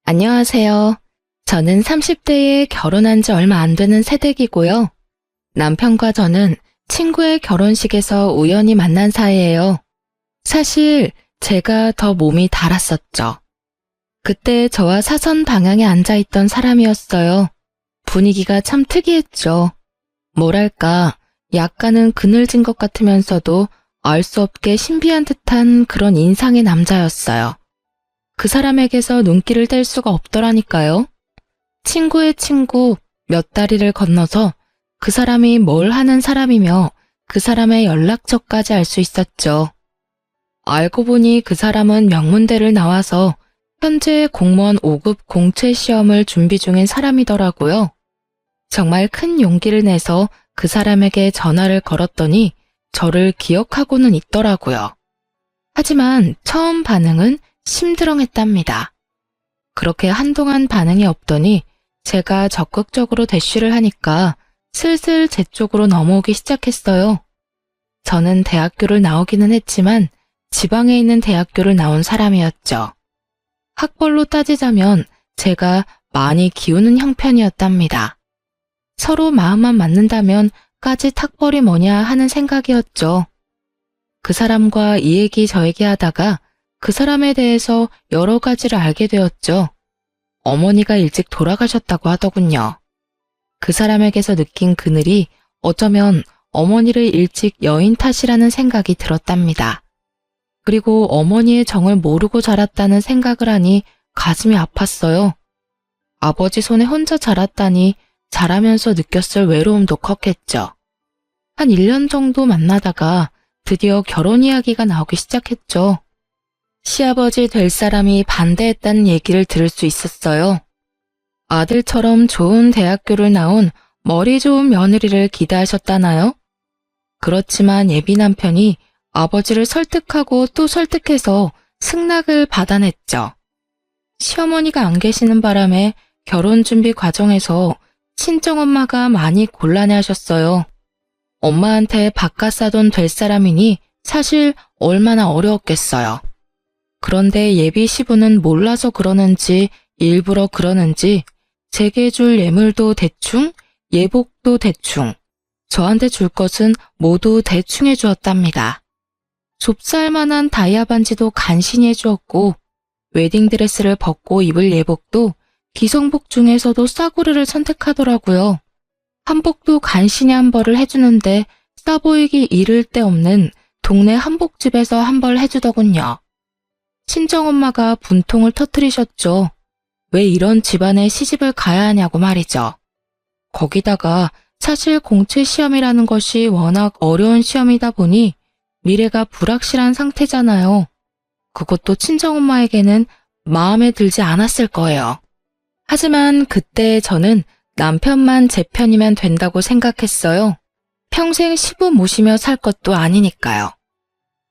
안녕하세요. 저는 30대에 결혼한 지 얼마 안 되는 새댁이고요. 남편과 저는 친구의 결혼식에서 우연히 만난 사이예요. 사실 제가 더 몸이 달았었죠. 그때 저와 사선 방향에 앉아있던 사람이었어요. 분위기가 참 특이했죠. 뭐랄까, 약간은 그늘진 것 같으면서도 알 수 없게 신비한 듯한 그런 인상의 남자였어요. 그 사람에게서 눈길을 뗄 수가 없더라니까요. 친구의 친구 몇 다리를 건너서 그 사람이 뭘 하는 사람이며 그 사람의 연락처까지 알 수 있었죠. 알고 보니 그 사람은 명문대를 나와서 현재 공무원 5급 공채 시험을 준비 중인 사람이더라고요. 정말 큰 용기를 내서 그 사람에게 전화를 걸었더니 저를 기억하고는 있더라고요. 하지만 처음 반응은 심드렁했답니다. 그렇게 한동안 반응이 없더니 제가 적극적으로 대쉬를 하니까 슬슬 제 쪽으로 넘어오기 시작했어요. 저는 대학교를 나오기는 했지만 지방에 있는 대학교를 나온 사람이었죠. 학벌로 따지자면 제가 많이 기우는 형편이었답니다. 서로 마음만 맞는다면 까짓 학벌이 뭐냐 하는 생각이었죠. 그 사람과 이 얘기 저 얘기 하다가 그 사람에 대해서 여러 가지를 알게 되었죠. 어머니가 일찍 돌아가셨다고 하더군요. 그 사람에게서 느낀 그늘이 어쩌면 어머니를 일찍 여인 탓이라는 생각이 들었답니다. 그리고 어머니의 정을 모르고 자랐다는 생각을 하니 가슴이 아팠어요. 아버지 손에 혼자 자랐다니 자라면서 느꼈을 외로움도 컸겠죠. 한 1년 정도 만나다가 드디어 결혼 이야기가 나오기 시작했죠. 시아버지 될 사람이 반대했다는 얘기를 들을 수 있었어요. 아들처럼 좋은 대학교를 나온 머리 좋은 며느리를 기대하셨다나요? 그렇지만 예비 남편이 아버지를 설득하고 또 설득해서 승낙을 받아냈죠. 시어머니가 안 계시는 바람에 결혼 준비 과정에서 친정엄마가 많이 곤란해하셨어요. 엄마한테 바깥 사돈 될 사람이니 사실 얼마나 어려웠겠어요. 그런데 예비 시부는 몰라서 그러는지 일부러 그러는지 제게 줄 예물도 대충, 예복도 대충, 저한테 줄 것은 모두 대충 해주었답니다. 좁쌀만한 다이아 반지도 간신히 해주었고 웨딩드레스를 벗고 입을 예복도 기성복 중에서도 싸구려를 선택하더라고요. 한복도 간신히 한 벌을 해주는데 싸 보이기 이를 데 없는 동네 한복집에서 한 벌 해주더군요. 친정엄마가 분통을 터뜨리셨죠. 왜 이런 집안에 시집을 가야 하냐고 말이죠. 거기다가 사실 공채 시험이라는 것이 워낙 어려운 시험이다 보니 미래가 불확실한 상태잖아요. 그것도 친정엄마에게는 마음에 들지 않았을 거예요. 하지만 그때 저는 남편만 제 편이면 된다고 생각했어요. 평생 시부 모시며 살 것도 아니니까요.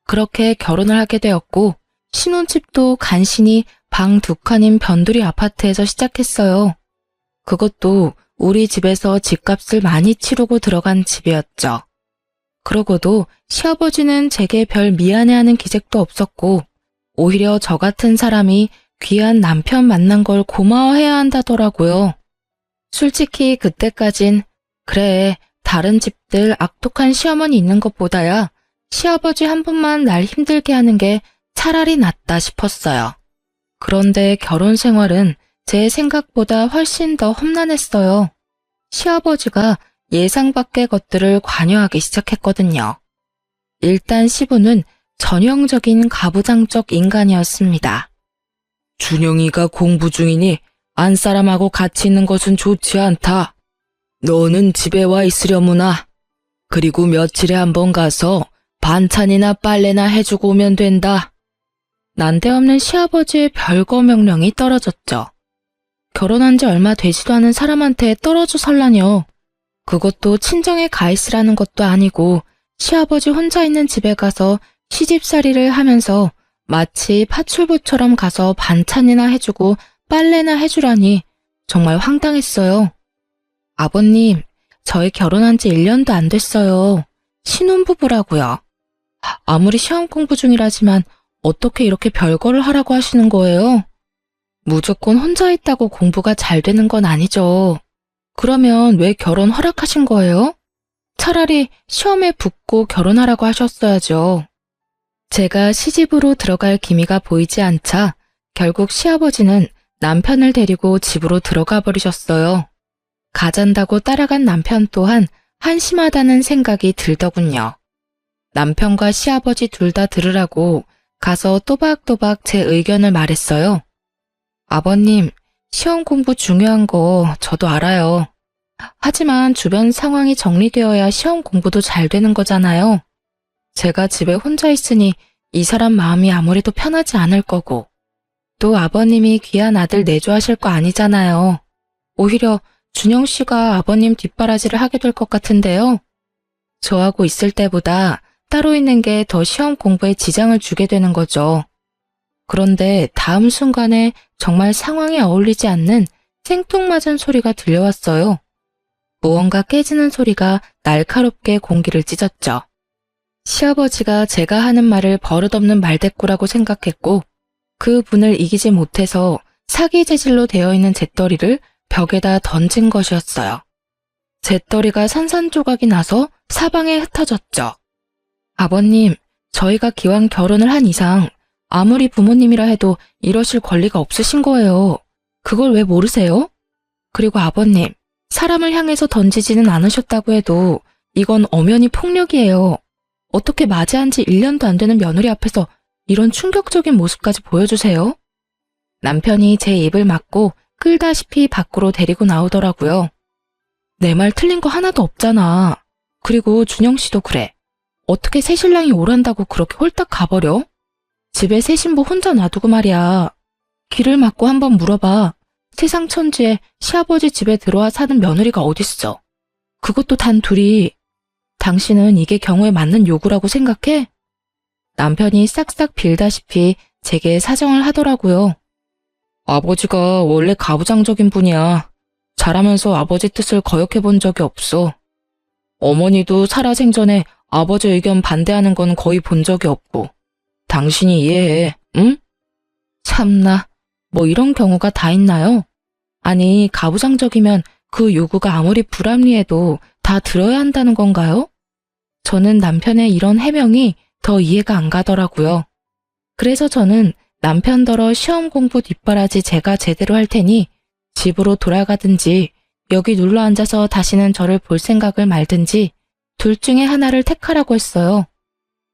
그렇게 결혼을 하게 되었고 신혼집도 간신히 방 2칸인 변두리 아파트에서 시작했어요. 그것도 우리 집에서 집값을 많이 치르고 들어간 집이었죠. 그러고도 시아버지는 제게 별 미안해하는 기색도 없었고 오히려 저 같은 사람이 귀한 남편 만난 걸 고마워해야 한다더라고요. 솔직히 그때까진 그래, 다른 집들 악독한 시어머니 있는 것보다야 시아버지 한 분만 날 힘들게 하는 게 차라리 낫다 싶었어요. 그런데 결혼 생활은 제 생각보다 훨씬 더 험난했어요. 시아버지가 예상 밖의 것들을 관여하기 시작했거든요. 일단 시부는 전형적인 가부장적 인간이었습니다. 준영이가 공부 중이니 안사람하고 같이 있는 것은 좋지 않다. 너는 집에 와 있으려무나. 그리고 며칠에 한 번 가서 반찬이나 빨래나 해주고 오면 된다. 난데없는 시아버지의 별거 명령이 떨어졌죠. 결혼한 지 얼마 되지도 않은 사람한테 떨어져 살라뇨. 그것도 친정에 가 있으라는 것도 아니고 시아버지 혼자 있는 집에 가서 시집살이를 하면서 마치 파출부처럼 가서 반찬이나 해주고 빨래나 해주라니 정말 황당했어요. 아버님, 저희 결혼한 지 1년도 안 됐어요. 신혼부부라고요. 아무리 시험 공부 중이라지만 어떻게 이렇게 별거를 하라고 하시는 거예요? 무조건 혼자 있다고 공부가 잘 되는 건 아니죠. 그러면 왜 결혼 허락하신 거예요? 차라리 시험에 붙고 결혼하라고 하셨어야죠. 제가 시집으로 들어갈 기미가 보이지 않자 결국 시아버지는 남편을 데리고 집으로 들어가 버리셨어요. 가잔다고 따라간 남편 또한 한심하다는 생각이 들더군요. 남편과 시아버지 둘 다 들으라고 가서 또박또박 제 의견을 말했어요. 아버님, 시험 공부 중요한 거 저도 알아요. 하지만 주변 상황이 정리되어야 시험 공부도 잘 되는 거잖아요. 제가 집에 혼자 있으니 이 사람 마음이 아무래도 편하지 않을 거고, 또 아버님이 귀한 아들 내조하실 거 아니잖아요. 오히려 준영 씨가 아버님 뒷바라지를 하게 될 것 같은데요. 저하고 있을 때보다 따로 있는 게 더 시험 공부에 지장을 주게 되는 거죠. 그런데 다음 순간에 정말 상황에 어울리지 않는 생뚱맞은 소리가 들려왔어요. 무언가 깨지는 소리가 날카롭게 공기를 찢었죠. 시아버지가 제가 하는 말을 버릇없는 말대꾸라고 생각했고 그 분을 이기지 못해서 사기 재질로 되어 있는 잿더리를 벽에다 던진 것이었어요. 잿더리가 산산조각이 나서 사방에 흩어졌죠. 아버님, 저희가 기왕 결혼을 한 이상 아무리 부모님이라 해도 이러실 권리가 없으신 거예요. 그걸 왜 모르세요? 그리고 아버님, 사람을 향해서 던지지는 않으셨다고 해도 이건 엄연히 폭력이에요. 어떻게 맞이한 지 1년도 안 되는 며느리 앞에서 이런 충격적인 모습까지 보여주세요? 남편이 제 입을 막고 끌다시피 밖으로 데리고 나오더라고요. 내 말 틀린 거 하나도 없잖아. 그리고 준영 씨도 그래. 어떻게 새신랑이 오란다고 그렇게 홀딱 가버려? 집에 새 신부 혼자 놔두고 말이야. 귀를 막고 한번 물어봐. 세상 천지에 시아버지 집에 들어와 사는 며느리가 어딨어. 그것도 단 둘이. 당신은 이게 경우에 맞는 요구라고 생각해? 남편이 싹싹 빌다시피 제게 사정을 하더라고요. 아버지가 원래 가부장적인 분이야. 자라면서 아버지 뜻을 거역해 본 적이 없어. 어머니도 살아생전에 아버지 의견 반대하는 건 거의 본 적이 없고. 당신이 이해해, 응? 참나, 뭐 이런 경우가 다 있나요? 아니, 가부장적이면 그 요구가 아무리 불합리해도 다 들어야 한다는 건가요? 저는 남편의 이런 해명이 더 이해가 안 가더라고요. 그래서 저는 남편더러 시험 공부 뒷바라지 제가 제대로 할 테니 집으로 돌아가든지 여기 눌러 앉아서 다시는 저를 볼 생각을 말든지 둘 중에 하나를 택하라고 했어요.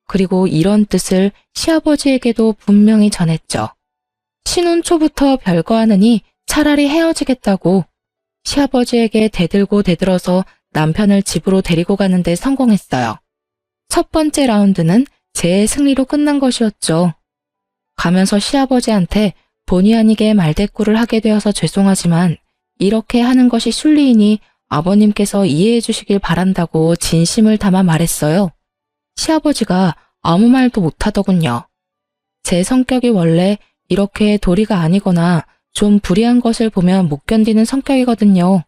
그리고 이런 뜻을 시아버지에게도 분명히 전했죠. 신혼 초부터 별거 하느니 차라리 헤어지겠다고. 시아버지에게 대들고 대들어서 남편을 집으로 데리고 가는데 성공했어요. 첫 번째 라운드는 제 승리로 끝난 것이었죠. 가면서 시아버지한테 본의 아니게 말대꾸를 하게 되어서 죄송하지만 이렇게 하는 것이 순리이니 아버님께서 이해해 주시길 바란다고 진심을 담아 말했어요. 시아버지가 아무 말도 못하더군요. 제 성격이 원래 이렇게 도리가 아니거나 좀 불이한 것을 보면 못 견디는 성격이거든요.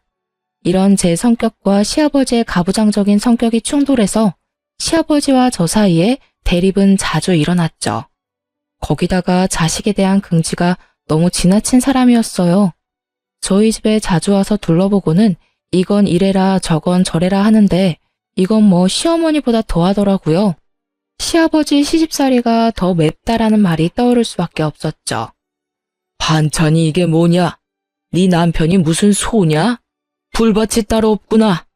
이런 제 성격과 시아버지의 가부장적인 성격이 충돌해서 시아버지와 저 사이에 대립은 자주 일어났죠. 거기다가 자식에 대한 긍지가 너무 지나친 사람이었어요. 저희 집에 자주 와서 둘러보고는 이건 이래라 저건 저래라 하는데 이건 뭐 시어머니보다 더하더라고요. 시아버지 시집살이가 더 맵다라는 말이 떠오를 수밖에 없었죠. 반찬이 이게 뭐냐? 네 남편이 무슨 소냐? 불밭이 따로 없구나.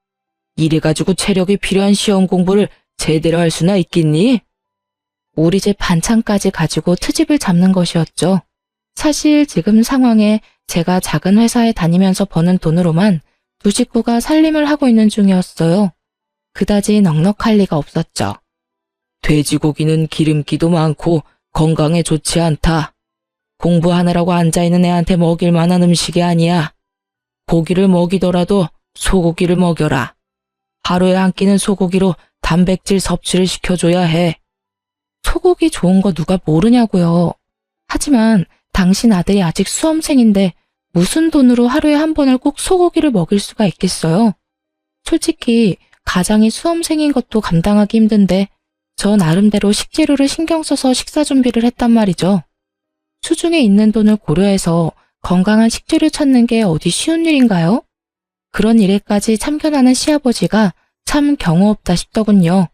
이래가지고 체력이 필요한 시험 공부를 제대로 할 수나 있겠니? 우리 집 반찬까지 가지고 트집을 잡는 것이었죠. 사실 지금 상황에 제가 작은 회사에 다니면서 버는 돈으로만 두 식구가 살림을 하고 있는 중이었어요. 그다지 넉넉할 리가 없었죠. 돼지고기는 기름기도 많고 건강에 좋지 않다. 공부하느라고 앉아있는 애한테 먹일 만한 음식이 아니야. 고기를 먹이더라도 소고기를 먹여라. 하루에 한 끼는 소고기로 단백질 섭취를 시켜줘야 해. 소고기 좋은 거 누가 모르냐고요. 하지만 당신 아들이 아직 수험생인데 무슨 돈으로 하루에 한 번을 꼭 소고기를 먹일 수가 있겠어요? 솔직히 가장이 수험생인 것도 감당하기 힘든데 저 나름대로 식재료를 신경 써서 식사 준비를 했단 말이죠. 수중에 있는 돈을 고려해서 건강한 식재료 찾는 게 어디 쉬운 일인가요? 그런 일에까지 참견하는 시아버지가 참 경우 없다 싶더군요.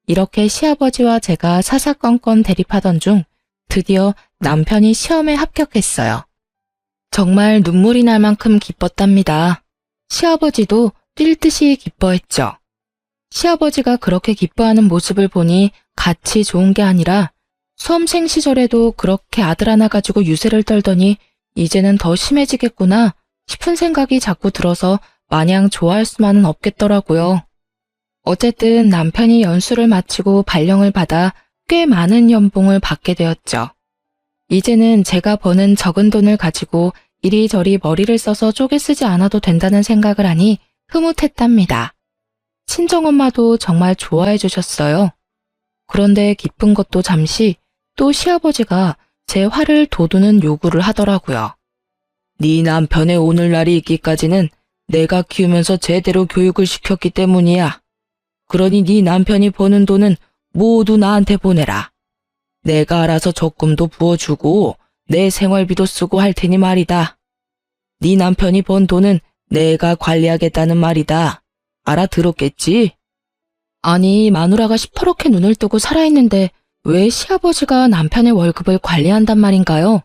이렇게 시아버지와 제가 사사건건 대립하던 중 드디어 남편이 시험에 합격했어요. 정말 눈물이 날 만큼 기뻤답니다. 시아버지도 뛸 듯이 기뻐했죠. 시아버지가 그렇게 기뻐하는 모습을 보니 같이 좋은 게 아니라 수험생 시절에도 그렇게 아들 하나 가지고 유세를 떨더니 이제는 더 심해지겠구나 싶은 생각이 자꾸 들어서 마냥 좋아할 수만은 없겠더라고요. 어쨌든 남편이 연수를 마치고 발령을 받아 꽤 많은 연봉을 받게 되었죠. 이제는 제가 버는 적은 돈을 가지고 이리저리 머리를 써서 쪼개 쓰지 않아도 된다는 생각을 하니 흐뭇했답니다. 친정엄마도 정말 좋아해 주셨어요. 그런데 기쁜 것도 잠시 또 시아버지가 제 화를 돋우는 요구를 하더라고요. 네 남편의 오늘날이 있기까지는 내가 키우면서 제대로 교육을 시켰기 때문이야. 그러니 네 남편이 버는 돈은 모두 나한테 보내라. 내가 알아서 적금도 부어주고 내 생활비도 쓰고 할 테니 말이다. 네 남편이 번 돈은 내가 관리하겠다는 말이다. 알아들었겠지? 아니, 마누라가 시퍼렇게 눈을 뜨고 살아있는데 왜 시아버지가 남편의 월급을 관리한단 말인가요?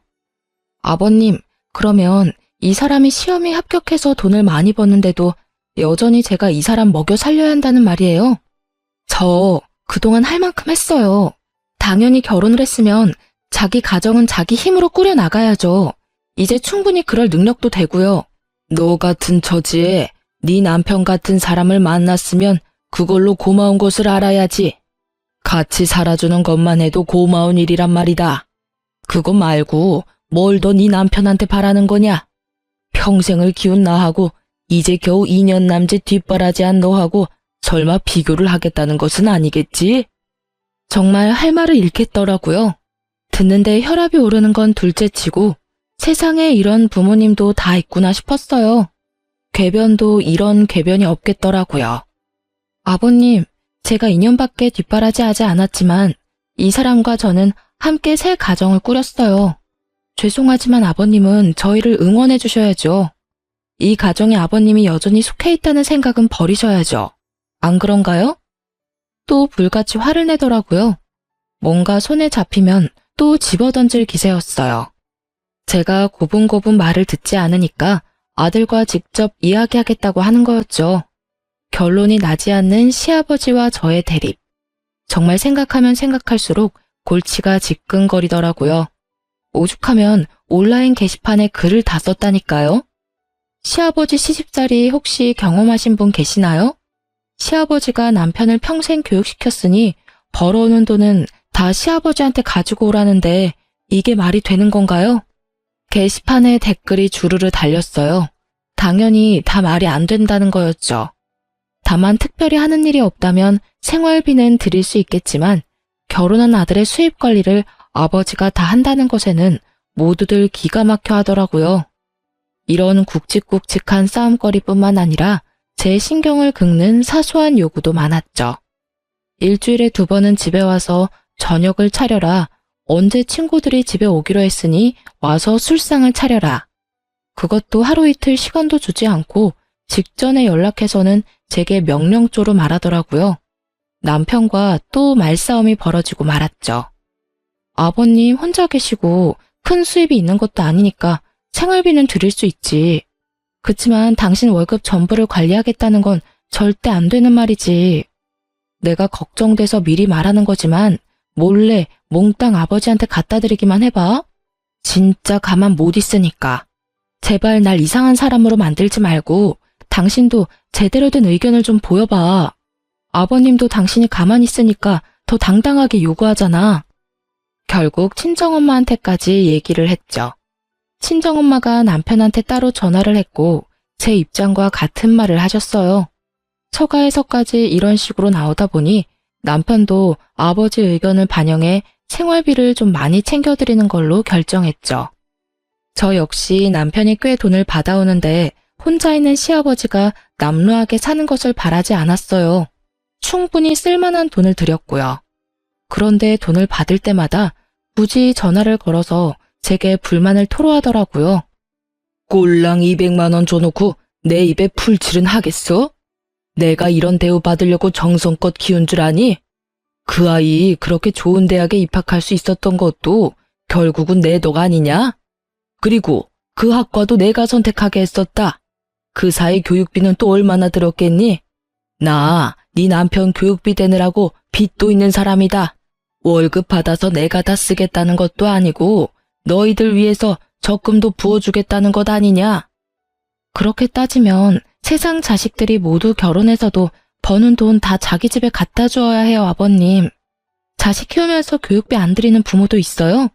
아버님, 그러면 이 사람이 시험에 합격해서 돈을 많이 버는데도 여전히 제가 이 사람 먹여 살려야 한다는 말이에요? 저 그동안 할 만큼 했어요. 당연히 결혼을 했으면 자기 가정은 자기 힘으로 꾸려나가야죠. 이제 충분히 그럴 능력도 되고요. 너 같은 처지에 네 남편 같은 사람을 만났으면 그걸로 고마운 것을 알아야지. 같이 살아주는 것만 해도 고마운 일이란 말이다. 그거 말고 뭘 더 네 남편한테 바라는 거냐? 평생을 키운 나하고 이제 겨우 2년 남짓 뒷바라지한 너하고 설마 비교를 하겠다는 것은 아니겠지? 정말 할 말을 잃겠더라고요. 듣는데 혈압이 오르는 건 둘째치고 세상에 이런 부모님도 다 있구나 싶었어요. 궤변도 이런 궤변이 없겠더라고요. 아버님, 제가 2년밖에 뒷바라지 하지 않았지만 이 사람과 저는 함께 새 가정을 꾸렸어요. 죄송하지만 아버님은 저희를 응원해 주셔야죠. 이 가정에 아버님이 여전히 속해 있다는 생각은 버리셔야죠. 안 그런가요? 또 불같이 화를 내더라고요. 뭔가 손에 잡히면 또 집어던질 기세였어요. 제가 고분고분 말을 듣지 않으니까 아들과 직접 이야기하겠다고 하는 거였죠. 결론이 나지 않는 시아버지와 저의 대립. 정말 생각하면 생각할수록 골치가 지끈거리더라고요. 오죽하면 온라인 게시판에 글을 다 썼다니까요. 시아버지 시집살이 혹시 경험하신 분 계시나요? 시아버지가 남편을 평생 교육시켰으니 벌어오는 돈은 다 시아버지한테 가지고 오라는데 이게 말이 되는 건가요? 게시판에 댓글이 주르르 달렸어요. 당연히 다 말이 안 된다는 거였죠. 다만 특별히 하는 일이 없다면 생활비는 드릴 수 있겠지만 결혼한 아들의 수입 관리를 아버지가 다 한다는 것에는 모두들 기가 막혀 하더라고요. 이런 굵직굵직한 싸움거리뿐만 아니라 제 신경을 긁는 사소한 요구도 많았죠. 일주일에 2번은 집에 와서 저녁을 차려라. 언제 친구들이 집에 오기로 했으니 와서 술상을 차려라. 그것도 하루 이틀 시간도 주지 않고 직전에 연락해서는 제게 명령조로 말하더라고요. 남편과 또 말싸움이 벌어지고 말았죠. 아버님 혼자 계시고 큰 수입이 있는 것도 아니니까 생활비는 드릴 수 있지. 그치만 당신 월급 전부를 관리하겠다는 건 절대 안 되는 말이지. 내가 걱정돼서 미리 말하는 거지만 몰래 몽땅 아버지한테 갖다 드리기만 해봐. 진짜 가만 못 있으니까. 제발 날 이상한 사람으로 만들지 말고 당신도 제대로 된 의견을 좀 보여봐. 아버님도 당신이 가만히 있으니까 더 당당하게 요구하잖아. 결국 친정엄마한테까지 얘기를 했죠. 친정엄마가 남편한테 따로 전화를 했고 제 입장과 같은 말을 하셨어요. 처가에서까지 이런 식으로 나오다 보니 남편도 아버지 의견을 반영해 생활비를 좀 많이 챙겨드리는 걸로 결정했죠. 저 역시 남편이 꽤 돈을 받아오는데 혼자 있는 시아버지가 남루하게 사는 것을 바라지 않았어요. 충분히 쓸만한 돈을 드렸고요. 그런데 돈을 받을 때마다 굳이 전화를 걸어서 제게 불만을 토로하더라고요. 꼴랑 200만 원 줘놓고 내 입에 풀칠은 하겠어? 내가 이런 대우 받으려고 정성껏 키운 줄 아니? 그 아이 그렇게 좋은 대학에 입학할 수 있었던 것도 결국은 내 덕 아니냐? 그리고 그 학과도 내가 선택하게 했었다. 그 사이 교육비는 또 얼마나 들었겠니? 나 네 남편 교육비 대느라고 빚도 있는 사람이다. 월급 받아서 내가 다 쓰겠다는 것도 아니고 너희들 위해서 적금도 부어주겠다는 것 아니냐? 그렇게 따지면 세상 자식들이 모두 결혼해서도 버는 돈 다 자기 집에 갖다 주어야 해요, 아버님. 자식 키우면서 교육비 안 드리는 부모도 있어요?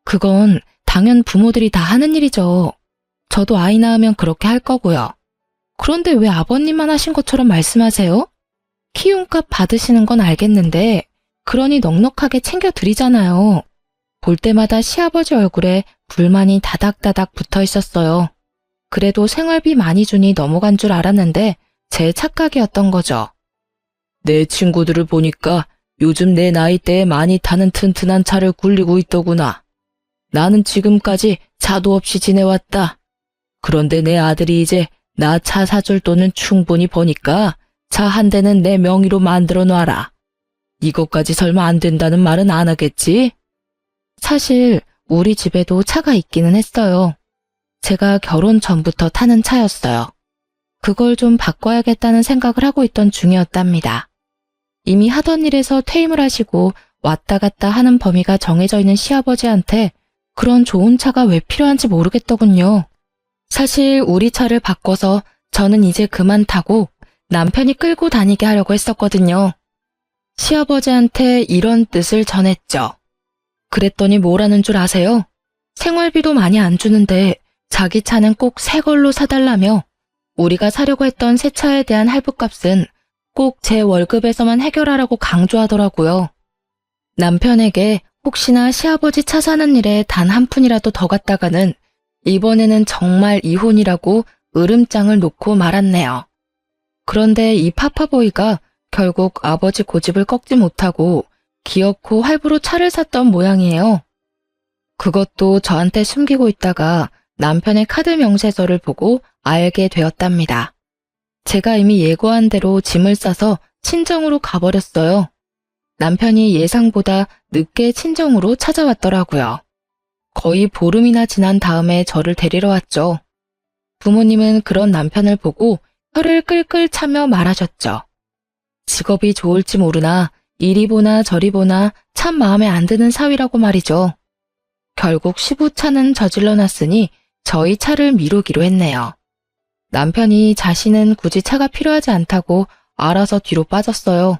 그건 당연 부모들이 다 하는 일이죠. 저도 아이 낳으면 그렇게 할 거고요. 그런데 왜 아버님만 하신 것처럼 말씀하세요? 키움값 받으시는 건 알겠는데 그러니 넉넉하게 챙겨드리잖아요. 볼 때마다 시아버지 얼굴에 불만이 다닥다닥 붙어 있었어요. 그래도 생활비 많이 주니 넘어간 줄 알았는데 제 착각이었던 거죠. 내 친구들을 보니까 요즘 내 나이대에 많이 타는 튼튼한 차를 굴리고 있더구나. 나는 지금까지 차도 없이 지내왔다. 그런데 내 아들이 이제 나 차 사줄 돈은 충분히 버니까 차 한 대는 내 명의로 만들어 놔라. 이것까지 설마 안 된다는 말은 안 하겠지? 사실 우리 집에도 차가 있기는 했어요. 제가 결혼 전부터 타는 차였어요. 그걸 좀 바꿔야겠다는 생각을 하고 있던 중이었답니다. 이미 하던 일에서 퇴임을 하시고 왔다 갔다 하는 범위가 정해져 있는 시아버지한테 그런 좋은 차가 왜 필요한지 모르겠더군요. 사실 우리 차를 바꿔서 저는 이제 그만 타고 남편이 끌고 다니게 하려고 했었거든요. 시아버지한테 이런 뜻을 전했죠. 그랬더니 뭐라는 줄 아세요? 생활비도 많이 안 주는데 자기 차는 꼭 새 걸로 사달라며 우리가 사려고 했던 새 차에 대한 할부값은 꼭 제 월급에서만 해결하라고 강조하더라고요. 남편에게 혹시나 시아버지 차 사는 일에 단 한 푼이라도 더 갖다가는 이번에는 정말 이혼이라고 으름장을 놓고 말았네요. 그런데 이 파파보이가 결국 아버지 고집을 꺾지 못하고 기어코 할부로 차를 샀던 모양이에요. 그것도 저한테 숨기고 있다가 남편의 카드 명세서를 보고 알게 되었답니다. 제가 이미 예고한 대로 짐을 싸서 친정으로 가버렸어요. 남편이 예상보다 늦게 친정으로 찾아왔더라고요. 거의 보름이나 지난 다음에 저를 데리러 왔죠. 부모님은 그런 남편을 보고 혀를 끌끌 차며 말하셨죠. 직업이 좋을지 모르나 이리 보나 저리 보나 참 마음에 안 드는 사위라고 말이죠. 결국 시부차는 저질러 놨으니 저희 차를 미루기로 했네요. 남편이 자신은 굳이 차가 필요하지 않다고 알아서 뒤로 빠졌어요.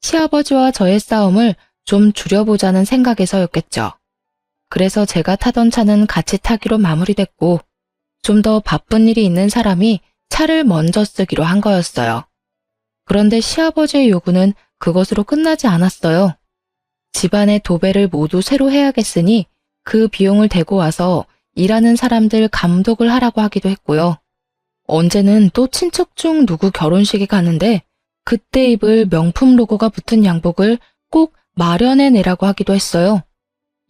시아버지와 저의 싸움을 좀 줄여보자는 생각에서였겠죠. 그래서 제가 타던 차는 같이 타기로 마무리됐고 좀 더 바쁜 일이 있는 사람이 차를 먼저 쓰기로 한 거였어요. 그런데 시아버지의 요구는 그것으로 끝나지 않았어요. 집안의 도배를 모두 새로 해야겠으니 그 비용을 대고 와서 일하는 사람들 감독을 하라고 하기도 했고요. 언제는 또 친척 중 누구 결혼식에 가는데 그때 입을 명품 로고가 붙은 양복을 꼭 마련해내라고 하기도 했어요.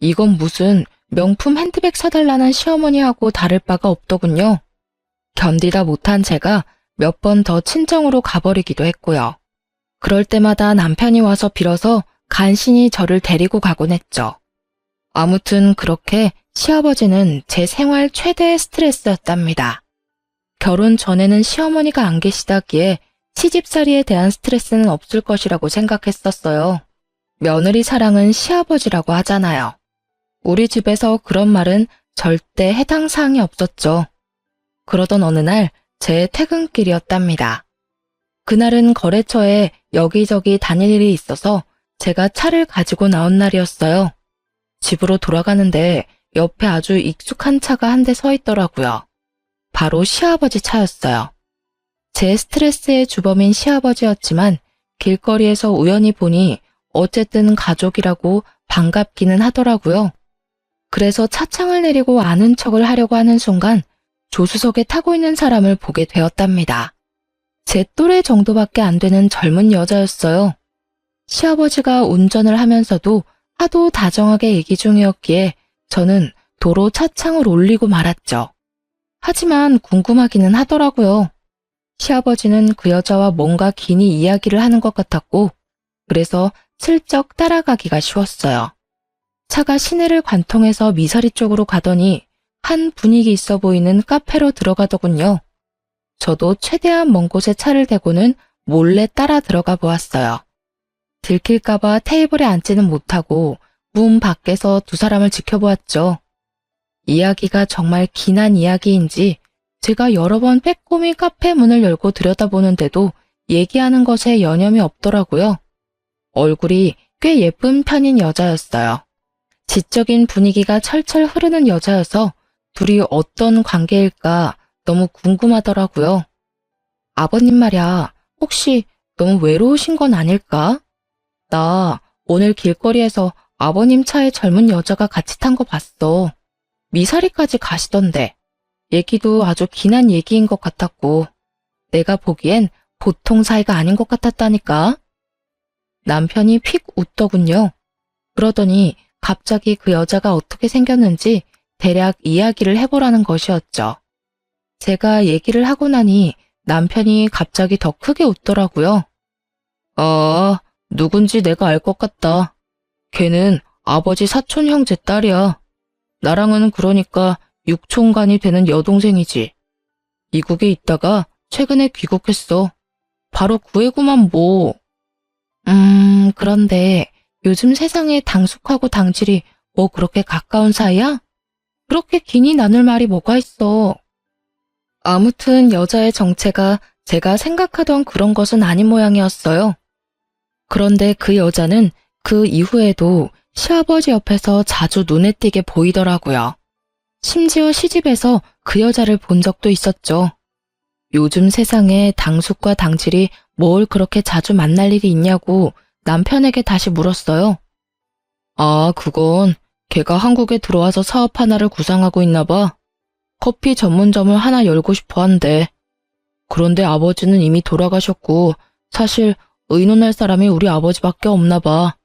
이건 무슨 명품 핸드백 사달라는 시어머니하고 다를 바가 없더군요. 견디다 못한 제가 몇 번 더 친정으로 가버리기도 했고요. 그럴 때마다 남편이 와서 빌어서 간신히 저를 데리고 가곤 했죠. 아무튼 그렇게 시아버지는 제 생활 최대의 스트레스였답니다. 결혼 전에는 시어머니가 안 계시다기에 시집살이에 대한 스트레스는 없을 것이라고 생각했었어요. 며느리 사랑은 시아버지라고 하잖아요. 우리 집에서 그런 말은 절대 해당 사항이 없었죠. 그러던 어느 날 제 퇴근길이었답니다. 그날은 거래처에 여기저기 다닐 일이 있어서 제가 차를 가지고 나온 날이었어요. 집으로 돌아가는데 옆에 아주 익숙한 차가 한 대 서 있더라고요. 바로 시아버지 차였어요. 제 스트레스의 주범인 시아버지였지만 길거리에서 우연히 보니 어쨌든 가족이라고 반갑기는 하더라고요. 그래서 차창을 내리고 아는 척을 하려고 하는 순간 조수석에 타고 있는 사람을 보게 되었답니다. 제 또래 정도밖에 안 되는 젊은 여자였어요. 시아버지가 운전을 하면서도 하도 다정하게 얘기 중이었기에 저는 도로 차창을 올리고 말았죠. 하지만 궁금하기는 하더라고요. 시아버지는 그 여자와 뭔가 긴히 이야기를 하는 것 같았고, 그래서 슬쩍 따라가기가 쉬웠어요. 차가 시내를 관통해서 미사리 쪽으로 가더니 한 분위기 있어 보이는 카페로 들어가더군요. 저도 최대한 먼 곳에 차를 대고는 몰래 따라 들어가 보았어요. 들킬까봐 테이블에 앉지는 못하고 문 밖에서 두 사람을 지켜보았죠. 이야기가 정말 긴한 이야기인지 제가 여러 번 빼꼼히 카페 문을 열고 들여다보는데도 얘기하는 것에 여념이 없더라고요. 얼굴이 꽤 예쁜 편인 여자였어요. 지적인 분위기가 철철 흐르는 여자여서 둘이 어떤 관계일까 너무 궁금하더라고요. 아버님 말야, 혹시 너무 외로우신 건 아닐까? 나 오늘 길거리에서 아버님 차에 젊은 여자가 같이 탄 거 봤어. 미사리까지 가시던데. 얘기도 아주 긴한 얘기인 것 같았고, 내가 보기엔 보통 사이가 아닌 것 같았다니까. 남편이 픽 웃더군요. 그러더니 갑자기 그 여자가 어떻게 생겼는지 대략 이야기를 해보라는 것이었죠. 제가 얘기를 하고 나니 남편이 갑자기 더 크게 웃더라고요. 아, 누군지 내가 알 것 같다. 걔는 아버지 사촌 형제 딸이야. 나랑은 그러니까 육촌간이 되는 여동생이지. 미국에 있다가 최근에 귀국했어. 바로 구해구만 뭐. 그런데 요즘 세상에 당숙하고 당질이 뭐 그렇게 가까운 사이야? 그렇게 긴히 나눌 말이 뭐가 있어. 아무튼 여자의 정체가 제가 생각하던 그런 것은 아닌 모양이었어요. 그런데 그 여자는 그 이후에도 시아버지 옆에서 자주 눈에 띄게 보이더라고요. 심지어 시집에서 그 여자를 본 적도 있었죠. 요즘 세상에 당숙과 당질이 뭘 그렇게 자주 만날 일이 있냐고 남편에게 다시 물었어요. 아, 그건 걔가 한국에 들어와서 사업 하나를 구상하고 있나 봐. 커피 전문점을 하나 열고 싶어 한대. 그런데 아버지는 이미 돌아가셨고 사실 의논할 사람이 우리 아버지밖에 없나 봐.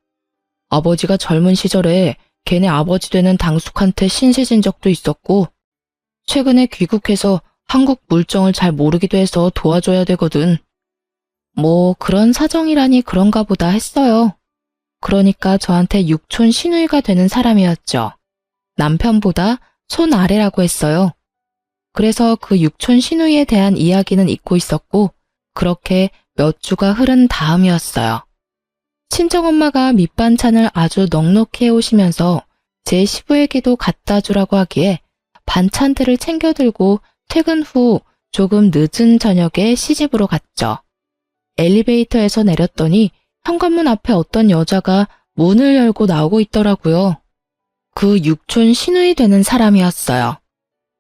아버지가 젊은 시절에 걔네 아버지 되는 당숙한테 신세진 적도 있었고 최근에 귀국해서 한국 물정을 잘 모르기도 해서 도와줘야 되거든. 뭐 그런 사정이라니 그런가 보다 했어요. 그러니까 저한테 육촌 시누이가 되는 사람이었죠. 남편보다 손 아래라고 했어요. 그래서 그 육촌 시누이에 대한 이야기는 잊고 있었고 그렇게 몇 주가 흐른 다음이었어요. 친정엄마가 밑반찬을 아주 넉넉히 해오시면서 제 시부에게도 갖다 주라고 하기에 반찬들을 챙겨 들고 퇴근 후 조금 늦은 저녁에 시집으로 갔죠. 엘리베이터에서 내렸더니 현관문 앞에 어떤 여자가 문을 열고 나오고 있더라고요. 그 육촌 시누이 되는 사람이었어요.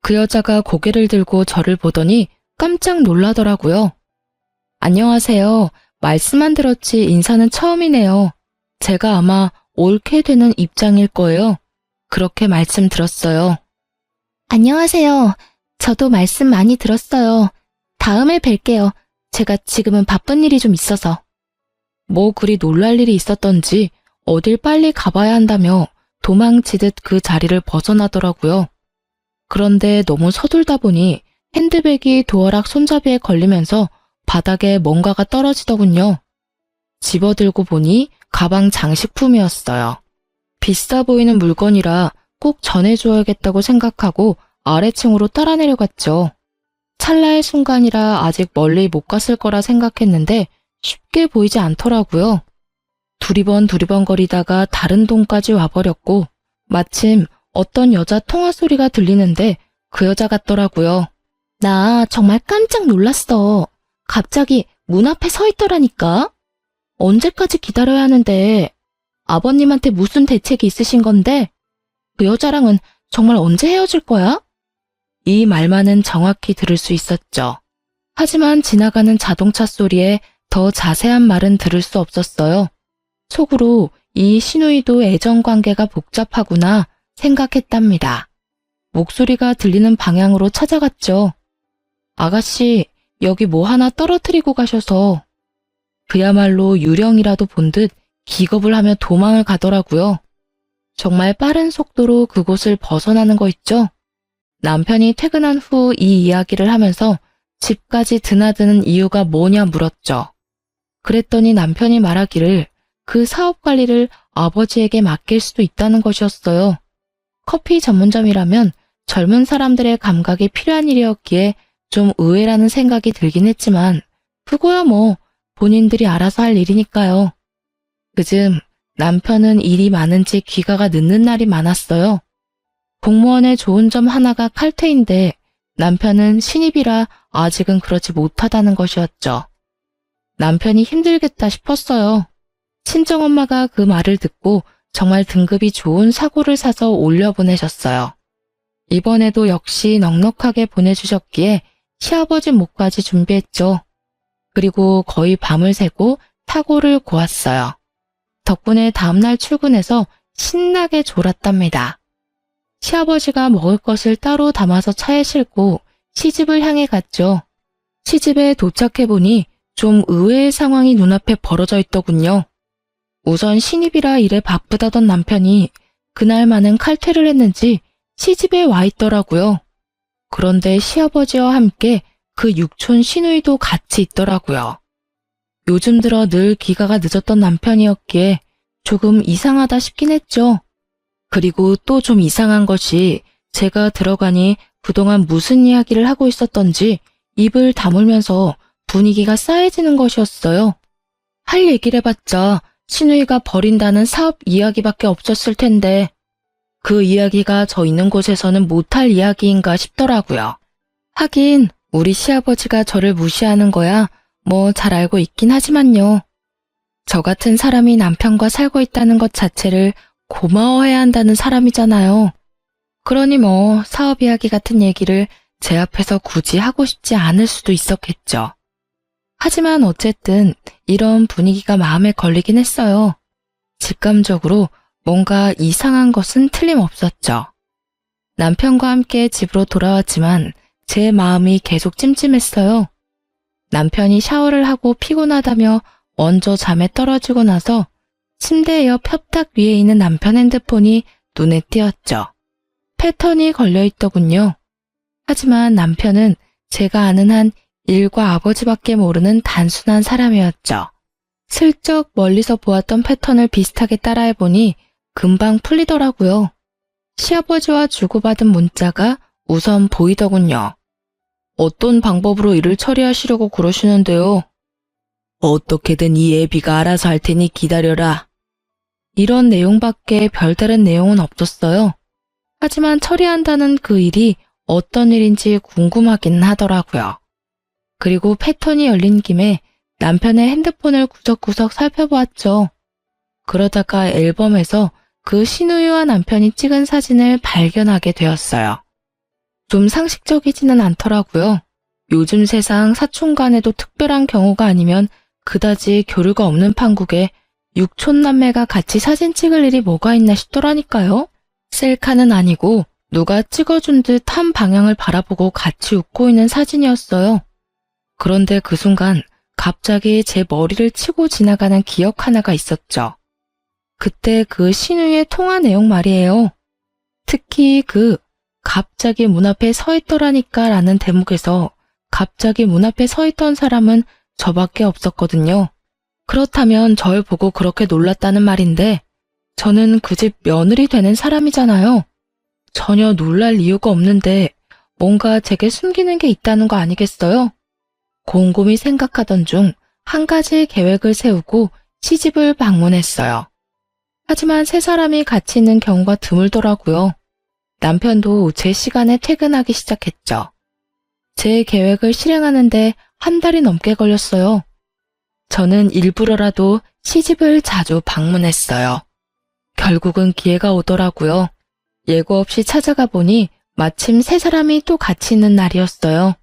그 여자가 고개를 들고 저를 보더니 깜짝 놀라더라고요. 안녕하세요. 말씀만 들었지 인사는 처음이네요. 제가 아마 옳게 되는 입장일 거예요. 그렇게 말씀 들었어요. 안녕하세요. 저도 말씀 많이 들었어요. 다음에 뵐게요. 제가 지금은 바쁜 일이 좀 있어서. 뭐 그리 놀랄 일이 있었던지 어딜 빨리 가봐야 한다며 도망치듯 그 자리를 벗어나더라고요. 그런데 너무 서둘다 보니 핸드백이 도어락 손잡이에 걸리면서 바닥에 뭔가가 떨어지더군요. 집어들고 보니 가방 장식품이었어요. 비싸 보이는 물건이라 꼭 전해줘야겠다고 생각하고 아래층으로 따라 내려갔죠. 찰나의 순간이라 아직 멀리 못 갔을 거라 생각했는데 쉽게 보이지 않더라고요. 두리번거리다가 다른 동까지 와버렸고 마침 어떤 여자 통화 소리가 들리는데 그 여자 같더라고요. 나 정말 깜짝 놀랐어. 갑자기 문 앞에 서 있더라니까. 언제까지 기다려야 하는데 아버님한테 무슨 대책이 있으신 건데 그 여자랑은 정말 언제 헤어질 거야? 이 말만은 정확히 들을 수 있었죠. 하지만 지나가는 자동차 소리에 더 자세한 말은 들을 수 없었어요. 속으로 이 시누이도 애정관계가 복잡하구나 생각했답니다. 목소리가 들리는 방향으로 찾아갔죠. 아가씨, 여기 뭐 하나 떨어뜨리고 가셔서. 그야말로 유령이라도 본 듯 기겁을 하며 도망을 가더라고요. 정말 빠른 속도로 그곳을 벗어나는 거 있죠? 남편이 퇴근한 후 이 이야기를 하면서 집까지 드나드는 이유가 뭐냐 물었죠. 그랬더니 남편이 말하기를 그 사업 관리를 아버지에게 맡길 수도 있다는 것이었어요. 커피 전문점이라면 젊은 사람들의 감각이 필요한 일이었기에 좀 의외라는 생각이 들긴 했지만 그거야 뭐 본인들이 알아서 할 일이니까요. 그즘 남편은 일이 많은지 귀가가 늦는 날이 많았어요. 공무원의 좋은 점 하나가 칼퇴인데 남편은 신입이라 아직은 그러지 못하다는 것이었죠. 남편이 힘들겠다 싶었어요. 친정엄마가 그 말을 듣고 정말 등급이 좋은 사고를 사서 올려보내셨어요. 이번에도 역시 넉넉하게 보내주셨기에 시아버지 몫까지 준비했죠. 그리고 거의 밤을 새고 사고를 고았어요. 덕분에 다음날 출근해서 신나게 졸았답니다. 시아버지가 먹을 것을 따로 담아서 차에 싣고 시집을 향해 갔죠. 시집에 도착해보니 좀 의외의 상황이 눈앞에 벌어져 있더군요. 우선 신입이라 일에 바쁘다던 남편이 그날만은 칼퇴를 했는지 시집에 와 있더라고요. 그런데 시아버지와 함께 그 육촌 시누이도 같이 있더라고요. 요즘 들어 늘 귀가가 늦었던 남편이었기에 조금 이상하다 싶긴 했죠. 그리고 또 좀 이상한 것이 제가 들어가니 그동안 무슨 이야기를 하고 있었던지 입을 다물면서 분위기가 싸해지는 것이었어요. 할 얘기를 해봤자 시누이가 벌인다는 사업 이야기밖에 없었을 텐데 그 이야기가 저 있는 곳에서는 못할 이야기인가 싶더라고요. 하긴 우리 시아버지가 저를 무시하는 거야 뭐 잘 알고 있긴 하지만요. 저 같은 사람이 남편과 살고 있다는 것 자체를 고마워해야 한다는 사람이잖아요. 그러니 뭐 사업 이야기 같은 얘기를 제 앞에서 굳이 하고 싶지 않을 수도 있었겠죠. 하지만 어쨌든 이런 분위기가 마음에 걸리긴 했어요. 직감적으로 뭔가 이상한 것은 틀림없었죠. 남편과 함께 집으로 돌아왔지만 제 마음이 계속 찜찜했어요. 남편이 샤워를 하고 피곤하다며 먼저 잠에 떨어지고 나서 침대 옆 협탁 위에 있는 남편 핸드폰이 눈에 띄었죠. 패턴이 걸려있더군요. 하지만 남편은 제가 아는 한 일과 아버지밖에 모르는 단순한 사람이었죠. 슬쩍 멀리서 보았던 패턴을 비슷하게 따라해보니 금방 풀리더라고요. 시아버지와 주고받은 문자가 우선 보이더군요. 어떤 방법으로 일을 처리하시려고 그러시는데요? 어떻게든 이 애비가 알아서 할 테니 기다려라. 이런 내용밖에 별다른 내용은 없었어요. 하지만 처리한다는 그 일이 어떤 일인지 궁금하긴 하더라고요. 그리고 패턴이 열린 김에 남편의 핸드폰을 구석구석 살펴보았죠. 그러다가 앨범에서 그 시누이와 남편이 찍은 사진을 발견하게 되었어요. 좀 상식적이지는 않더라고요. 요즘 세상 사촌 간에도 특별한 경우가 아니면 그다지 교류가 없는 판국에 육촌남매가 같이 사진 찍을 일이 뭐가 있나 싶더라니까요. 셀카는 아니고 누가 찍어준 듯 한 방향을 바라보고 같이 웃고 있는 사진이었어요. 그런데 그 순간 갑자기 제 머리를 치고 지나가는 기억 하나가 있었죠. 그때 그 시누이의 통화 내용 말이에요. 특히 그 갑자기 문 앞에 서 있더라니까 라는 대목에서 갑자기 문 앞에 서 있던 사람은 저밖에 없었거든요. 그렇다면 절 보고 그렇게 놀랐다는 말인데 저는 그 집 며느리 되는 사람이잖아요. 전혀 놀랄 이유가 없는데 뭔가 제게 숨기는 게 있다는 거 아니겠어요? 곰곰이 생각하던 중 한 가지 계획을 세우고 시집을 방문했어요. 하지만 세 사람이 같이 있는 경우가 드물더라고요. 남편도 제 시간에 퇴근하기 시작했죠. 제 계획을 실행하는데 한 달이 넘게 걸렸어요. 저는 일부러라도 시집을 자주 방문했어요. 결국은 기회가 오더라고요. 예고 없이 찾아가 보니 마침 세 사람이 또 같이 있는 날이었어요.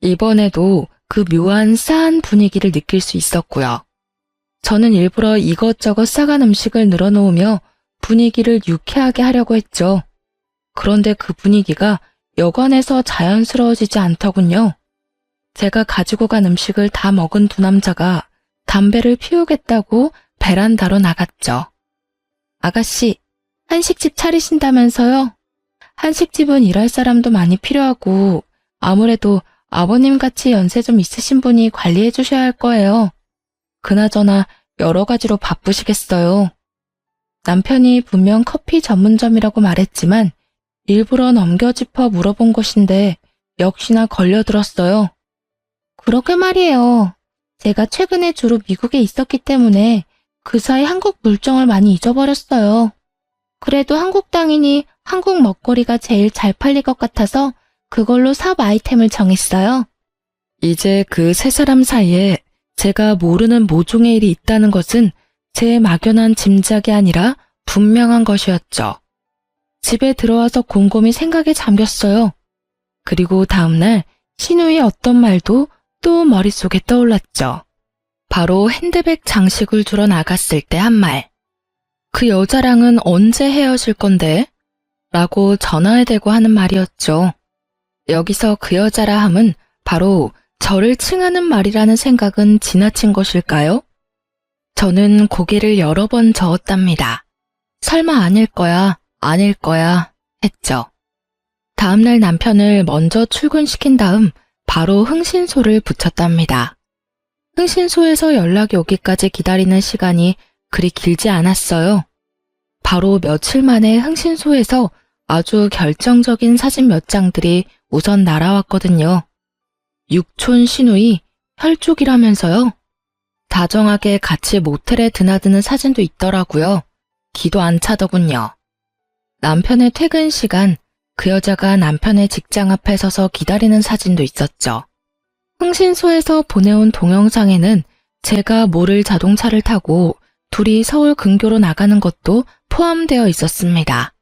이번에도 그 묘한 싸한 분위기를 느낄 수 있었고요. 저는 일부러 이것저것 싸간 음식을 늘어놓으며 분위기를 유쾌하게 하려고 했죠. 그런데 그 분위기가 여관에서 자연스러워지지 않더군요. 제가 가지고 간 음식을 다 먹은 두 남자가 담배를 피우겠다고 베란다로 나갔죠. 아가씨, 한식집 차리신다면서요? 한식집은 일할 사람도 많이 필요하고 아무래도 아버님같이 연세 좀 있으신 분이 관리해 주셔야 할 거예요. 그나저나 여러 가지로 바쁘시겠어요. 남편이 분명 커피 전문점이라고 말했지만 일부러 넘겨짚어 물어본 것인데 역시나 걸려들었어요. 그러게 말이에요. 제가 최근에 주로 미국에 있었기 때문에 그 사이 한국 물정을 많이 잊어버렸어요. 그래도 한국 땅이니 한국 먹거리가 제일 잘 팔릴 것 같아서 그걸로 사업 아이템을 정했어요. 이제 그 세 사람 사이에 제가 모르는 모종의 일이 있다는 것은 제 막연한 짐작이 아니라 분명한 것이었죠. 집에 들어와서 곰곰이 생각에 잠겼어요. 그리고 다음날 신우의 어떤 말도 또 머릿속에 떠올랐죠. 바로 핸드백 장식을 주러 나갔을 때 한 말. 그 여자랑은 언제 헤어질 건데? 라고 전화에 대고 하는 말이었죠. 여기서 그 여자라 함은 바로 저를 칭하는 말이라는 생각은 지나친 것일까요? 저는 고개를 여러 번 저었답니다. 설마 아닐 거야, 아닐 거야 했죠. 다음날 남편을 먼저 출근시킨 다음 바로 흥신소를 붙였답니다. 흥신소에서 연락이 오기까지 기다리는 시간이 그리 길지 않았어요. 바로 며칠 만에 흥신소에서 아주 결정적인 사진 몇 장들이 우선 날아왔거든요. 육촌 시누이 혈족이라면서요. 다정하게 같이 모텔에 드나드는 사진도 있더라고요. 기도 안 차더군요. 남편의 퇴근 시간, 그 여자가 남편의 직장 앞에 서서 기다리는 사진도 있었죠. 흥신소에서 보내온 동영상에는 제가 모를 자동차를 타고 둘이 서울 근교로 나가는 것도 포함되어 있었습니다.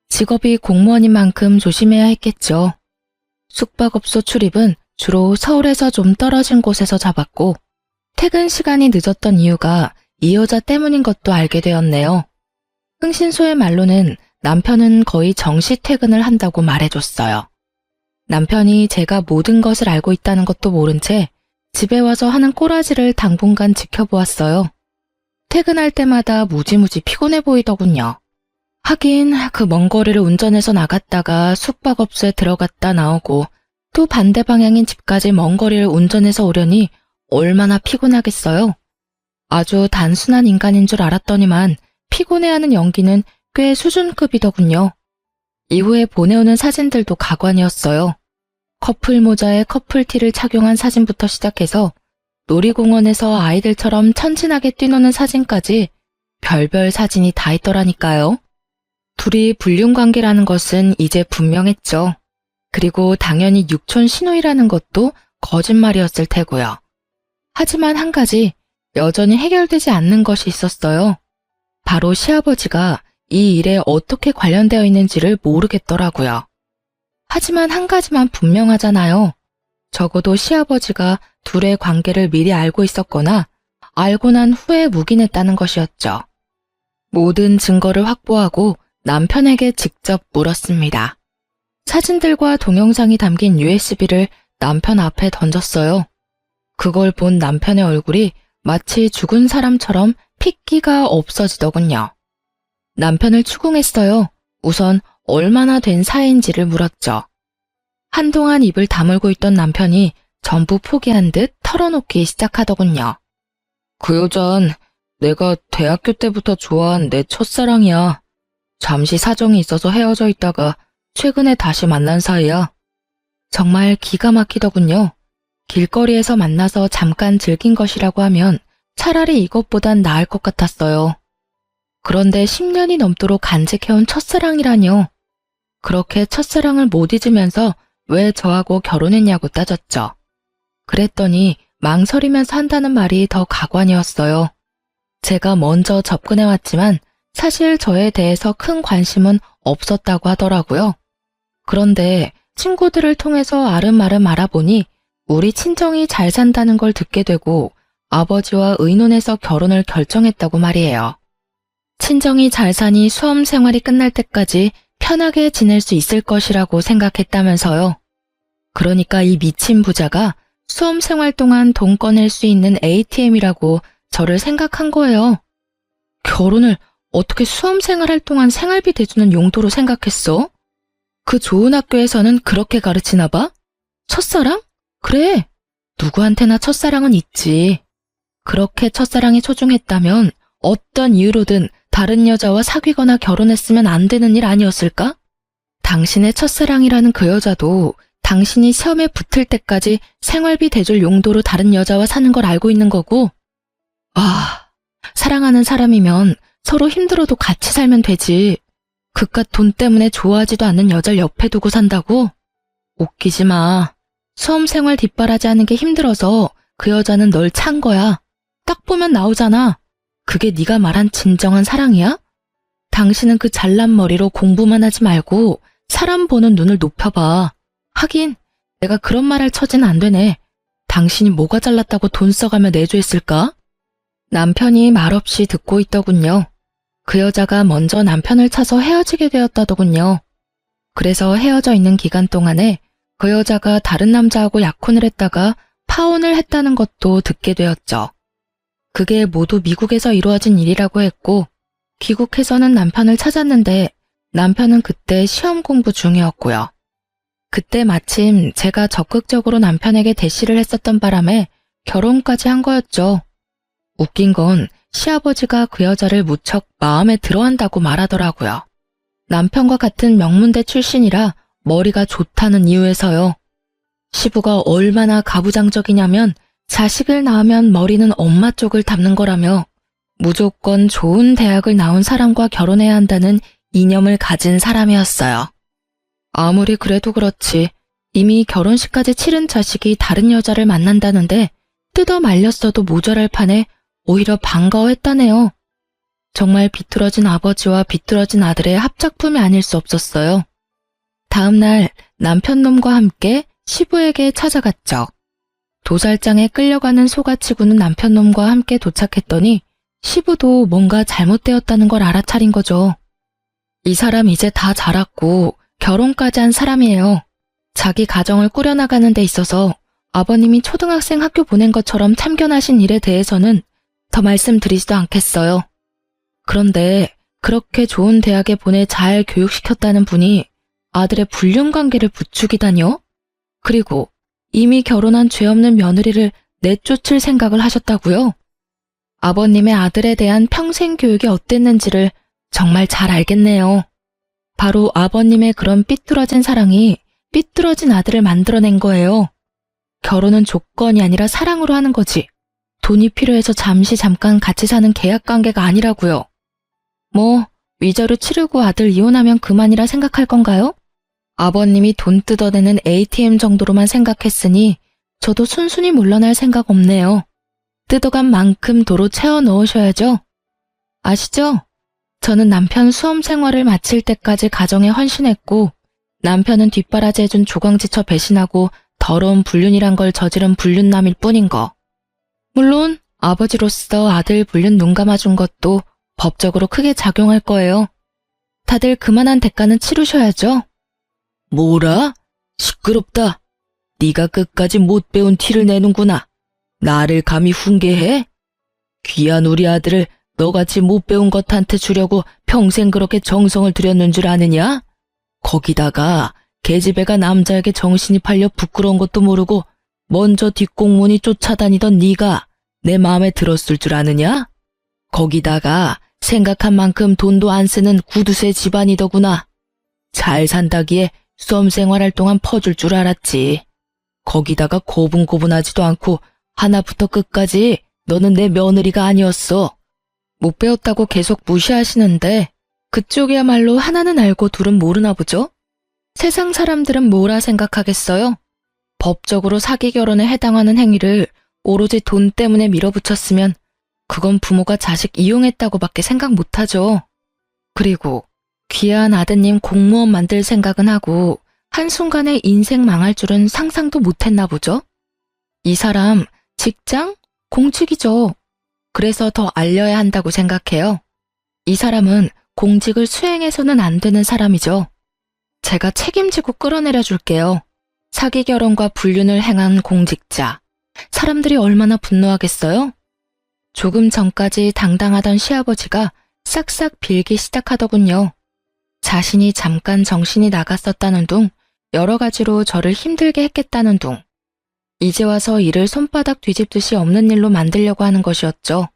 직업이 공무원인 만큼 조심해야 했겠죠. 숙박업소 출입은 주로 서울에서 좀 떨어진 곳에서 잡았고 퇴근 시간이 늦었던 이유가 이 여자 때문인 것도 알게 되었네요. 흥신소의 말로는 남편은 거의 정시 퇴근을 한다고 말해줬어요. 남편이 제가 모든 것을 알고 있다는 것도 모른 채 집에 와서 하는 꼬라지를 당분간 지켜보았어요. 퇴근할 때마다 무지무지 피곤해 보이더군요. 하긴 그 먼 거리를 운전해서 나갔다가 숙박업소에 들어갔다 나오고 또 반대 방향인 집까지 먼 거리를 운전해서 오려니 얼마나 피곤하겠어요. 아주 단순한 인간인 줄 알았더니만 피곤해하는 연기는 꽤 수준급이더군요. 이후에 보내오는 사진들도 가관이었어요. 커플 모자에 커플티를 착용한 사진부터 시작해서 놀이공원에서 아이들처럼 천진하게 뛰노는 사진까지 별별 사진이 다 있더라니까요. 둘이 불륜관계라는 것은 이제 분명했죠. 그리고 당연히 육촌 시누이라는 것도 거짓말이었을 테고요. 하지만 한 가지 여전히 해결되지 않는 것이 있었어요. 바로 시아버지가 이 일에 어떻게 관련되어 있는지를 모르겠더라고요. 하지만 한 가지만 분명하잖아요. 적어도 시아버지가 둘의 관계를 미리 알고 있었거나 알고 난 후에 묵인했다는 것이었죠. 모든 증거를 확보하고 남편에게 직접 물었습니다. 사진들과 동영상이 담긴 USB를 남편 앞에 던졌어요. 그걸 본 남편의 얼굴이 마치 죽은 사람처럼 핏기가 없어지더군요. 남편을 추궁했어요. 우선 얼마나 된 사이인지를 물었죠. 한동안 입을 다물고 있던 남편이 전부 포기한 듯 털어놓기 시작하더군요. 그 여잔 내가 대학교 때부터 좋아한 내 첫사랑이야. 잠시 사정이 있어서 헤어져 있다가 최근에 다시 만난 사이야. 정말 기가 막히더군요. 길거리에서 만나서 잠깐 즐긴 것이라고 하면 차라리 이것보단 나을 것 같았어요. 그런데 10년이 넘도록 간직해온 첫사랑이라뇨. 그렇게 첫사랑을 못 잊으면서 왜 저하고 결혼했냐고 따졌죠. 그랬더니 망설이면서 한다는 말이 더 가관이었어요. 제가 먼저 접근해왔지만 사실 저에 대해서 큰 관심은 없었다고 하더라고요. 그런데 친구들을 통해서 아름아름 알아보니 우리 친정이 잘 산다는 걸 듣게 되고 아버지와 의논해서 결혼을 결정했다고 말이에요. 친정이 잘 사니 수험 생활이 끝날 때까지 편하게 지낼 수 있을 것이라고 생각했다면서요. 그러니까 이 미친 부자가 수험 생활 동안 돈 꺼낼 수 있는 ATM이라고 저를 생각한 거예요. 결혼을 어떻게 수험 생활할 동안 생활비 대주는 용도로 생각했어? 그 좋은 학교에서는 그렇게 가르치나 봐? 첫사랑? 그래. 누구한테나 첫사랑은 있지. 그렇게 첫사랑이 소중했다면 어떤 이유로든 다른 여자와 사귀거나 결혼했으면 안 되는 일 아니었을까? 당신의 첫사랑이라는 그 여자도 당신이 시험에 붙을 때까지 생활비 대줄 용도로 다른 여자와 사는 걸 알고 있는 거고, 사랑하는 사람이면 서로 힘들어도 같이 살면 되지. 그깟 돈 때문에 좋아하지도 않는 여자를 옆에 두고 산다고? 웃기지 마. 수험생활 뒷바라지하는 게 힘들어서 그 여자는 널 찬 거야. 딱 보면 나오잖아. 그게 네가 말한 진정한 사랑이야? 당신은 그 잘난 머리로 공부만 하지 말고 사람 보는 눈을 높여봐. 하긴 내가 그런 말 할 처지는 안 되네. 당신이 뭐가 잘났다고 돈 써가며 내조했을까? 남편이 말없이 듣고 있더군요. 그 여자가 먼저 남편을 차서 헤어지게 되었다더군요. 그래서 헤어져 있는 기간 동안에 그 여자가 다른 남자하고 약혼을 했다가 파혼을 했다는 것도 듣게 되었죠. 그게 모두 미국에서 이루어진 일이라고 했고, 귀국해서는 남편을 찾았는데 남편은 그때 시험 공부 중이었고요. 그때 마침 제가 적극적으로 남편에게 대시를 했었던 바람에 결혼까지 한 거였죠. 웃긴 건 시아버지가 그 여자를 무척 마음에 들어한다고 말하더라고요. 남편과 같은 명문대 출신이라 머리가 좋다는 이유에서요. 시부가 얼마나 가부장적이냐면 자식을 낳으면 머리는 엄마 쪽을 담는 거라며 무조건 좋은 대학을 나온 사람과 결혼해야 한다는 이념을 가진 사람이었어요. 아무리 그래도 그렇지 이미 결혼식까지 치른 자식이 다른 여자를 만난다는데 뜯어 말렸어도 모자랄 판에 오히려 반가워했다네요. 정말 비뚤어진 아버지와 비뚤어진 아들의 합작품이 아닐 수 없었어요. 다음 날 남편놈과 함께 시부에게 찾아갔죠. 도살장에 끌려가는 소가치구는 남편놈과 함께 도착했더니 시부도 뭔가 잘못되었다는 걸 알아차린 거죠. 이 사람 이제 다 자랐고 결혼까지 한 사람이에요. 자기 가정을 꾸려나가는 데 있어서 아버님이 초등학생 학교 보낸 것처럼 참견하신 일에 대해서는 더 말씀드리지도 않겠어요. 그런데 그렇게 좋은 대학에 보내 잘 교육시켰다는 분이 아들의 불륜관계를 부추기다뇨? 그리고 이미 결혼한 죄 없는 며느리를 내쫓을 생각을 하셨다고요? 아버님의 아들에 대한 평생 교육이 어땠는지를 정말 잘 알겠네요. 바로 아버님의 그런 삐뚤어진 사랑이 삐뚤어진 아들을 만들어낸 거예요. 결혼은 조건이 아니라 사랑으로 하는 거지. 돈이 필요해서 잠깐 같이 사는 계약관계가 아니라고요. 뭐 위자료 치르고 아들 이혼하면 그만이라 생각할 건가요? 아버님이 돈 뜯어내는 ATM 정도로만 생각했으니 저도 순순히 물러날 생각 없네요. 뜯어간 만큼 도로 채워 넣으셔야죠. 아시죠? 저는 남편 수험 생활을 마칠 때까지 가정에 헌신했고 남편은 뒷바라지해준 조광지처 배신하고 더러운 불륜이란 걸 저지른 불륜남일 뿐인 거. 물론 아버지로서 아들 불륜 눈 감아준 것도 법적으로 크게 작용할 거예요. 다들 그만한 대가는 치르셔야죠. 뭐라? 시끄럽다. 네가 끝까지 못 배운 티를 내는구나. 나를 감히 훈계해? 귀한 우리 아들을 너같이 못 배운 것한테 주려고 평생 그렇게 정성을 들였는 줄 아느냐? 거기다가 계집애가 남자에게 정신이 팔려 부끄러운 것도 모르고 먼저 뒷공문이 쫓아다니던 네가 내 마음에 들었을 줄 아느냐? 거기다가 생각한 만큼 돈도 안 쓰는 구두쇠 집안이더구나. 잘 산다기에 수험생활할 동안 퍼줄 줄 알았지. 거기다가 고분고분하지도 않고 하나부터 끝까지 너는 내 며느리가 아니었어. 못 배웠다고 계속 무시하시는데 그쪽이야말로 하나는 알고 둘은 모르나 보죠? 세상 사람들은 뭐라 생각하겠어요? 법적으로 사기 결혼에 해당하는 행위를 오로지 돈 때문에 밀어붙였으면 그건 부모가 자식 이용했다고밖에 생각 못하죠. 그리고 귀한 아드님 공무원 만들 생각은 하고 한순간에 인생 망할 줄은 상상도 못했나 보죠? 이 사람 직장? 공직이죠. 그래서 더 알려야 한다고 생각해요. 이 사람은 공직을 수행해서는 안 되는 사람이죠. 제가 책임지고 끌어내려 줄게요. 사기 결혼과 불륜을 행한 공직자. 사람들이 얼마나 분노하겠어요? 조금 전까지 당당하던 시아버지가 싹싹 빌기 시작하더군요. 자신이 잠깐 정신이 나갔었다는 둥, 여러 가지로 저를 힘들게 했겠다는 둥, 이제 와서 일을 손바닥 뒤집듯이 없는 일로 만들려고 하는 것이었죠.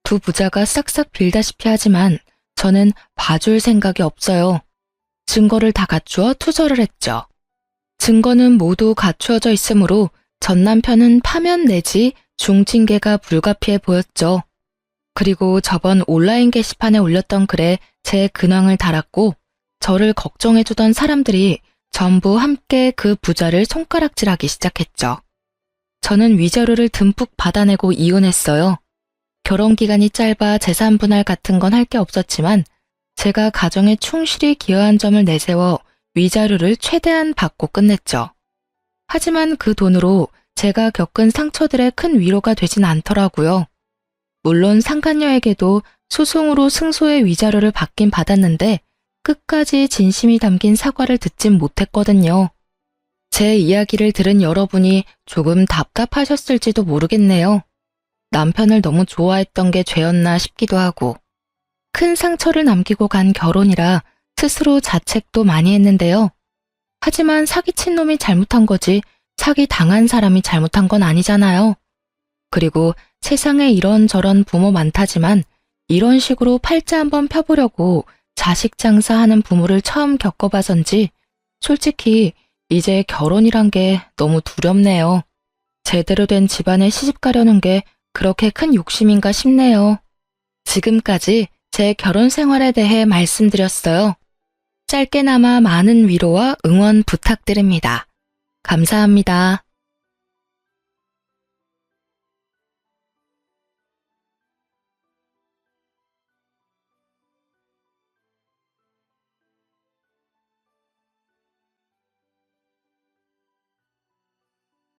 두 부자가 싹싹 빌다시피 하지만 저는 봐줄 생각이 없어요. 증거를 다 갖추어 투서를 했죠. 증거는 모두 갖추어져 있으므로 전 남편은 파면 내지 중징계가 불가피해 보였죠. 그리고 저번 온라인 게시판에 올렸던 글에 제 근황을 달았고 저를 걱정해주던 사람들이 전부 함께 그 부자를 손가락질하기 시작했죠. 저는 위자료를 듬뿍 받아내고 이혼했어요. 결혼 기간이 짧아 재산 분할 같은 건 할 게 없었지만 제가 가정에 충실히 기여한 점을 내세워 위자료를 최대한 받고 끝냈죠. 하지만 그 돈으로 제가 겪은 상처들의 큰 위로가 되진 않더라고요. 물론 상간녀에게도 소송으로 승소의 위자료를 받긴 받았는데 끝까지 진심이 담긴 사과를 듣진 못했거든요. 제 이야기를 들은 여러분이 조금 답답하셨을지도 모르겠네요. 남편을 너무 좋아했던 게 죄였나 싶기도 하고 큰 상처를 남기고 간 결혼이라 스스로 자책도 많이 했는데요. 하지만 사기친 놈이 잘못한 거지 사기 당한 사람이 잘못한 건 아니잖아요. 그리고 세상에 이런저런 부모 많다지만 이런 식으로 팔자 한번 펴보려고 자식 장사하는 부모를 처음 겪어봐서인지 솔직히 이제 결혼이란 게 너무 두렵네요. 제대로 된 집안에 시집 가려는 게 그렇게 큰 욕심인가 싶네요. 지금까지 제 결혼 생활에 대해 말씀드렸어요. 짧게나마 많은 위로와 응원 부탁드립니다. 감사합니다.